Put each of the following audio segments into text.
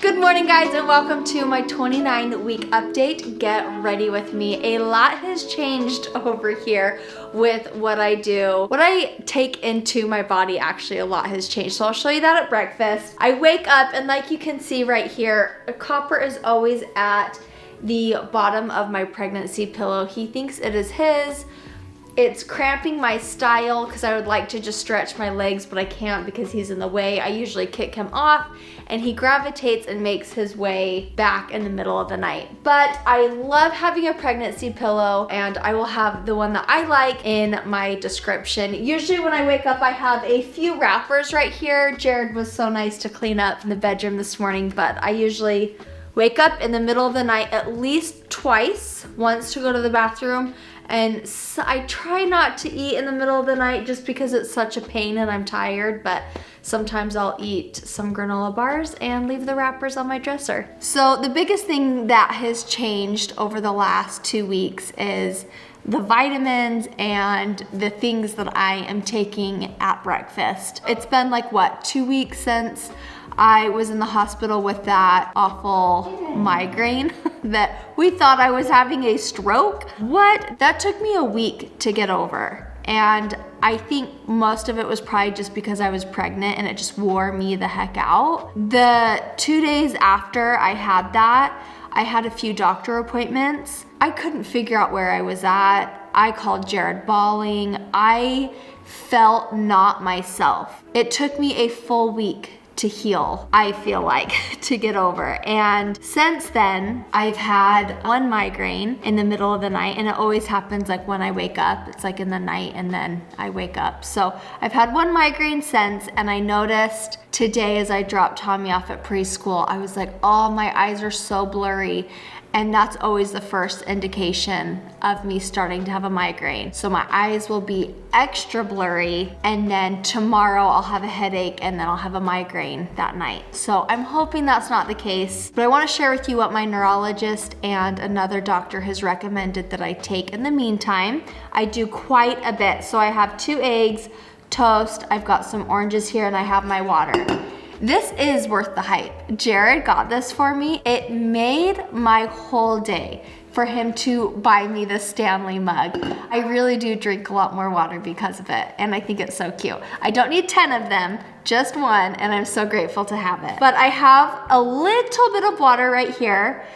Good morning, guys, and welcome to my 29-week update. Get ready with me. A lot has changed over here with what I do. What I take into my body, actually, a lot has changed. So I'll show you that at breakfast. I wake up and like you can see right here, Copper is always at the bottom of my pregnancy pillow. He thinks it is his. It's cramping my style because I would like to just stretch my legs, but I can't because he's in the way. I usually kick him off and he gravitates and makes his way back in the middle of the night. But I love having a pregnancy pillow, and I will have the one that I like in my description. Usually when I wake up, I have a few wrappers right here. Jared was so nice to clean up in the bedroom this morning, but I usually wake up in the middle of the night at least twice, once to go to the bathroom, and so I try not to eat in the middle of the night just because it's such a pain and I'm tired, but sometimes I'll eat some granola bars and leave the wrappers on my dresser. So the biggest thing that has changed over the last 2 weeks is the vitamins and the things that I am taking at breakfast. It's been like, what, 2 weeks since I was in the hospital with that awful migraine that we thought I was having a stroke. What? That took me a week to get over. And I think most of it was probably just because I was pregnant and it just wore me the heck out. The 2 days after I had that, I had a few doctor appointments. I couldn't figure out where I was at. I called Jared bawling. I felt not myself. It took me a full week to heal, I feel like, to get over. And since then, I've had one migraine in the middle of the night, and it always happens like when I wake up. It's like in the night and then I wake up. So I've had one migraine since, and I noticed today as I dropped Tommy off at preschool, I was like, oh, my eyes are so blurry. And that's always the first indication of me starting to have a migraine. So my eyes will be extra blurry, and then tomorrow I'll have a headache, and then I'll have a migraine that night. So I'm hoping that's not the case, but I wanna share with you what my neurologist and another doctor has recommended that I take in the meantime. I do quite a bit. So I have 2 eggs, toast, I've got some oranges here, and I have my water. This is worth the hype. Jared got this for me. It made my whole day for him to buy me this Stanley mug. I really do drink a lot more water because of it, and I think it's so cute. I don't need 10 of them, just one, and I'm so grateful to have it. But I have a little bit of water right here,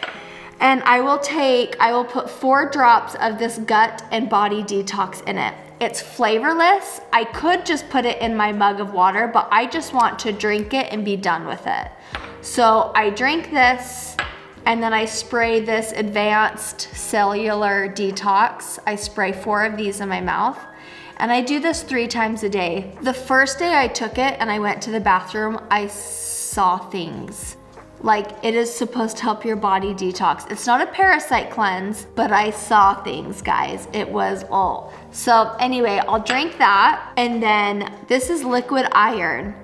and I will put 4 drops of this gut and body detox in it. It's flavorless. I could just put it in my mug of water, but I just want to drink it and be done with it. So I drink this, and then I spray this advanced cellular detox. I spray 4 of these in my mouth, and I do this 3 times a day. The first day I took it and I went to the bathroom, I saw things. Like, it is supposed to help your body detox. It's not a parasite cleanse, but I saw things, guys. It was, oh. So anyway, I'll drink that. And then this is liquid iron.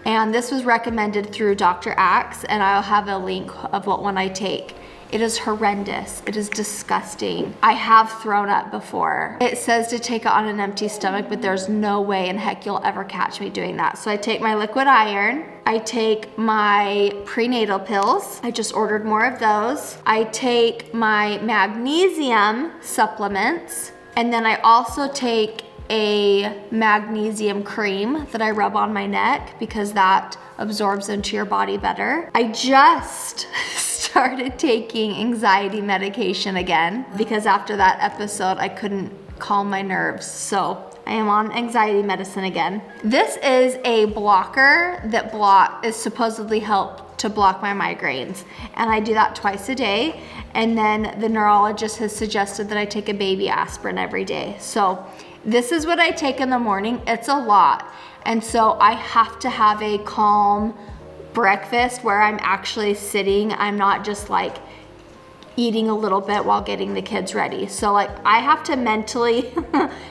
And this was recommended through Dr. Axe, and I'll have a link of what one I take. It is horrendous. It is disgusting. I have thrown up before. It says to take it on an empty stomach, but there's no way in heck you'll ever catch me doing that. So I take my liquid iron. I take my prenatal pills. I just ordered more of those. I take my magnesium supplements. And then I also take a magnesium cream that I rub on my neck because that absorbs into your body better. I just started taking anxiety medication again because after that episode I couldn't calm my nerves, so I am on anxiety medicine again. This is a blocker that is supposedly help to block my migraines, and I do that twice a day. And then the neurologist has suggested that I take a baby aspirin every day. So this is what I take in the morning. It's a lot, and so I have to have a calm breakfast where I'm actually sitting. I'm not just like eating a little bit while getting the kids ready. So like I have to mentally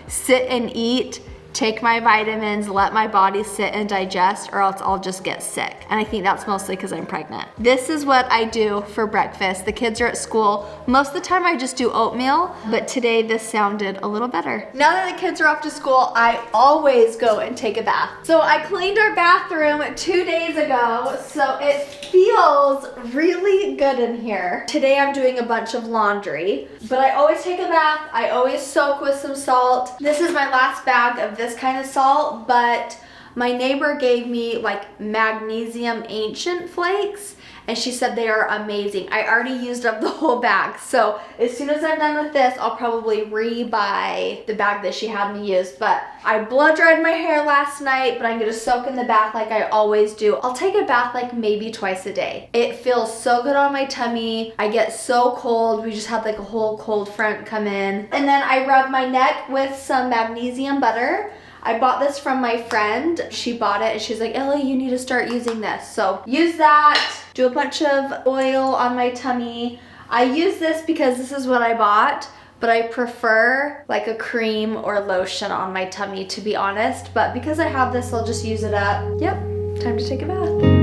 sit and eat take my vitamins, let my body sit and digest, or else I'll just get sick. And I think that's mostly because I'm pregnant. This is what I do for breakfast. The kids are at school. Most of the time I just do oatmeal, but today this sounded a little better. Now that the kids are off to school, I always go and take a bath. So I cleaned our bathroom 2 days ago, so it feels really good in here. Today I'm doing a bunch of laundry, but I always take a bath. I always soak with some salt. This is my last bag of this kind of salt, but my neighbor gave me like magnesium ancient flakes, and she said they are amazing. I already used up the whole bag, so as soon as I'm done with this, I'll probably re-buy the bag that she had me use. But I blow dried my hair last night, but I'm gonna soak in the bath like I always do. I'll take a bath like maybe twice a day. It feels so good on my tummy. I get so cold. We just had like a whole cold front come in. And then I rub my neck with some magnesium butter. I bought this from my friend. She bought it and she's like, Ellie, you need to start using this. So use that, do a bunch of oil on my tummy. I use this because this is what I bought, but I prefer like a cream or lotion on my tummy, to be honest. But because I have this, I'll just use it up. Yep, time to take a bath.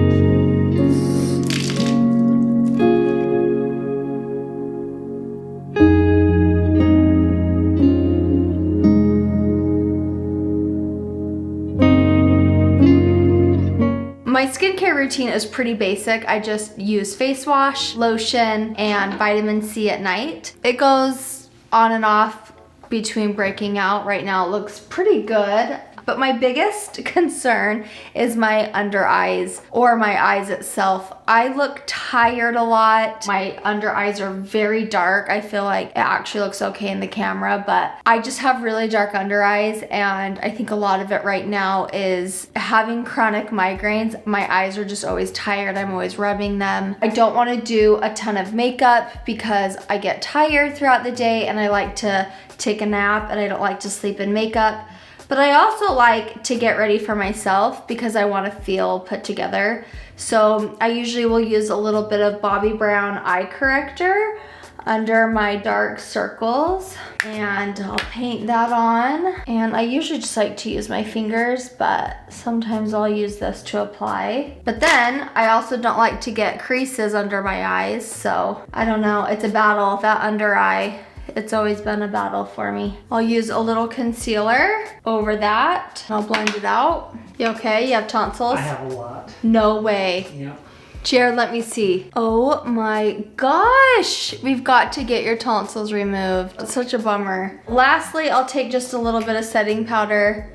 My skincare routine is pretty basic. I just use face wash, lotion, and vitamin C at night. It goes on and off between breaking out. Right now it looks pretty good. But my biggest concern is my under eyes, or my eyes itself. I look tired a lot. My under eyes are very dark. I feel like it actually looks okay in the camera, but I just have really dark under eyes, and I think a lot of it right now is having chronic migraines. My eyes are just always tired. I'm always rubbing them. I don't want to do a ton of makeup because I get tired throughout the day and I like to take a nap, and I don't like to sleep in makeup. But I also like to get ready for myself because I want to feel put together. So I usually will use a little bit of Bobbi Brown eye corrector under my dark circles, and I'll paint that on. And I usually just like to use my fingers, but sometimes I'll use this to apply. But then I also don't like to get creases under my eyes, so I don't know, it's a battle. That under eye, it's always been a battle for me. I'll use a little concealer over that. I'll blend it out. You okay? You have tonsils? I have a lot. No way. Yep. Jared, let me see. Oh my gosh. We've got to get your tonsils removed. It's such a bummer. Lastly, I'll take just a little bit of setting powder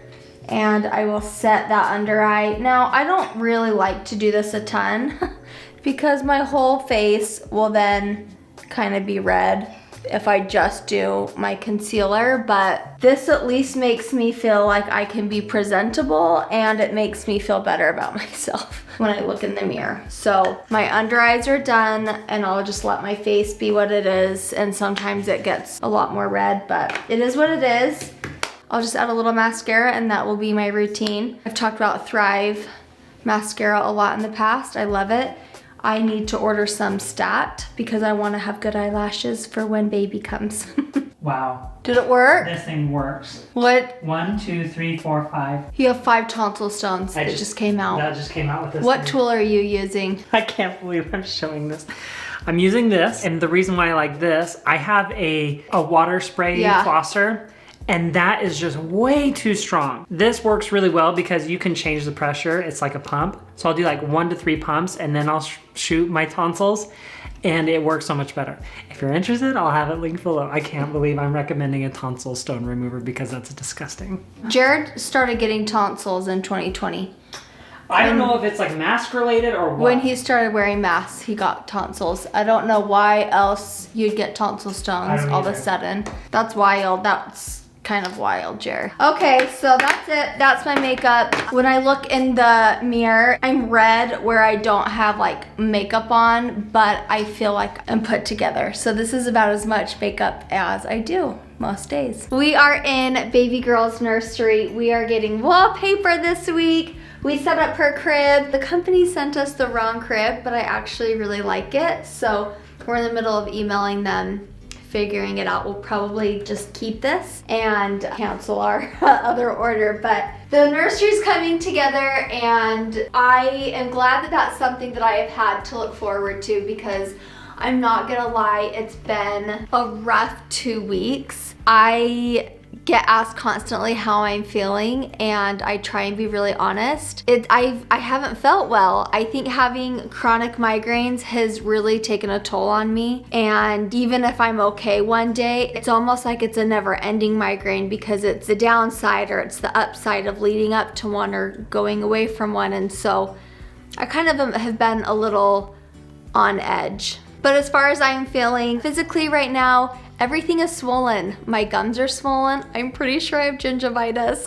and I will set that under eye. Now, I don't really like to do this a ton because my whole face will then kind of be red if I just do my concealer, but this at least makes me feel like I can be presentable, and it makes me feel better about myself when I look in the mirror. So my under eyes are done, and I'll just let my face be what it is, and sometimes it gets a lot more red, but it is what it is. I'll just add a little mascara and that will be my routine. I've talked about Thrive mascara a lot in the past. I love it. I need to order some Stat because I want to have good eyelashes for when baby comes. Wow. Did it work? This thing works. What? 1, 2, 3, 4, 5. You have 5 tonsil stones. It just came out. That just came out with this What thing. tool are you using? I can't believe I'm showing this. I'm using this, and the reason why I like this, I have a water spray flosser, and that is just way too strong. This works really well because you can change the pressure. It's like a pump. So I'll do like 1 to 3 pumps, and then I'll shoot my tonsils, and it works so much better. If you're interested, I'll have it linked below. I can't believe I'm recommending a tonsil stone remover because that's disgusting. Jared started getting tonsils in 2020. I don't know if it's like mask related or what. When he started wearing masks, he got tonsils. I don't know why else you'd get tonsil stones all of a sudden. That's wild. That's kind of wild, Jared. Okay, so that's it. That's my makeup. When I look in the mirror, I'm red where I don't have like makeup on, but I feel like I'm put together. So this is about as much makeup as I do most days. We are in baby girl's nursery. We are getting wallpaper this week. We set up her crib. The company sent us the wrong crib, but I actually really like it. So we're in the middle of emailing them figuring it out. We'll probably just keep this and cancel our other order, but the nursery's coming together, and I am glad that that's something that I have had to look forward to, because I'm not gonna lie, it's been a rough 2 weeks. I get asked constantly how I'm feeling, and I try and be really honest. I haven't felt well. I think having chronic migraines has really taken a toll on me, and even if I'm okay one day, it's almost like it's a never-ending migraine, because it's the downside or it's the upside of leading up to one or going away from one, and so I kind of have been a little on edge. But as far as I'm feeling physically right now, everything is swollen. My gums are swollen. I'm pretty sure I have gingivitis.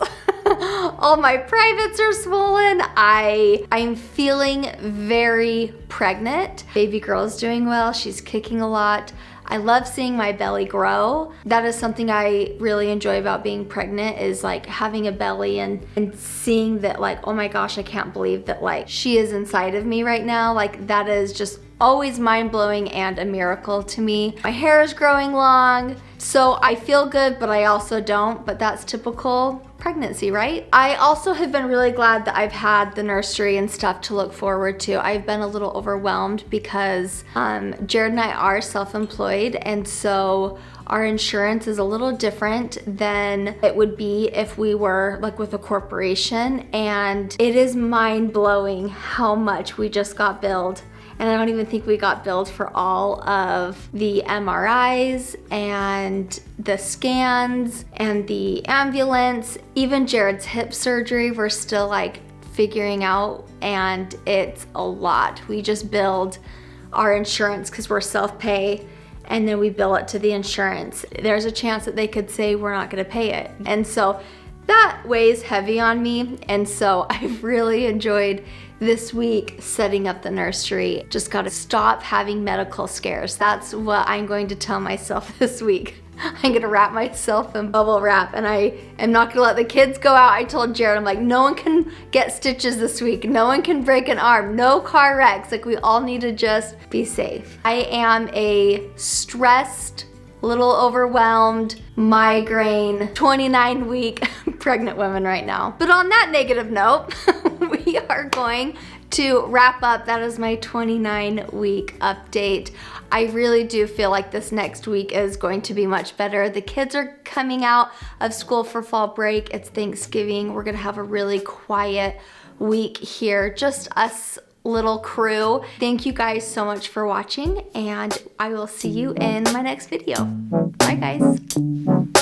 All my privates are swollen. I'm feeling very pregnant. Baby girl is doing well. She's kicking a lot. I love seeing my belly grow. That is something I really enjoy about being pregnant, is like having a belly and seeing that, like, oh my gosh, I can't believe that like she is inside of me right now. Like, that is just always mind-blowing and a miracle to me. My hair is growing long, so I feel good, but I also don't, but that's typical pregnancy, right? I also have been really glad that I've had the nursery and stuff to look forward to. I've been a little overwhelmed because Jared and I are self-employed, and so our insurance is a little different than it would be if we were like with a corporation, and it is mind-blowing how much we just got billed. And I don't even think we got billed for all of the MRIs and the scans and the ambulance. Even Jared's hip surgery, we're still like figuring out, and it's a lot. We just billed our insurance because we're self-pay, and then we bill it to the insurance. There's a chance that they could say we're not gonna pay it. And so that weighs heavy on me. And so I've really enjoyed this week setting up the nursery. Just gotta stop having medical scares. That's what I'm going to tell myself this week. I'm gonna wrap myself in bubble wrap, and I am not gonna let the kids go out. I told Jared, I'm like, no one can get stitches this week. No one can break an arm, no car wrecks. Like, we all need to just be safe. I am a stressed, little overwhelmed, migraine, 29-week pregnant woman right now. But on that negative note, we are going to wrap up. That is my 29-week update. I really do feel like this next week is going to be much better. The kids are coming out of school for fall break. It's Thanksgiving. We're gonna have a really quiet week here, just us little crew. Thank you guys so much for watching, and I will see you in my next video. Bye guys.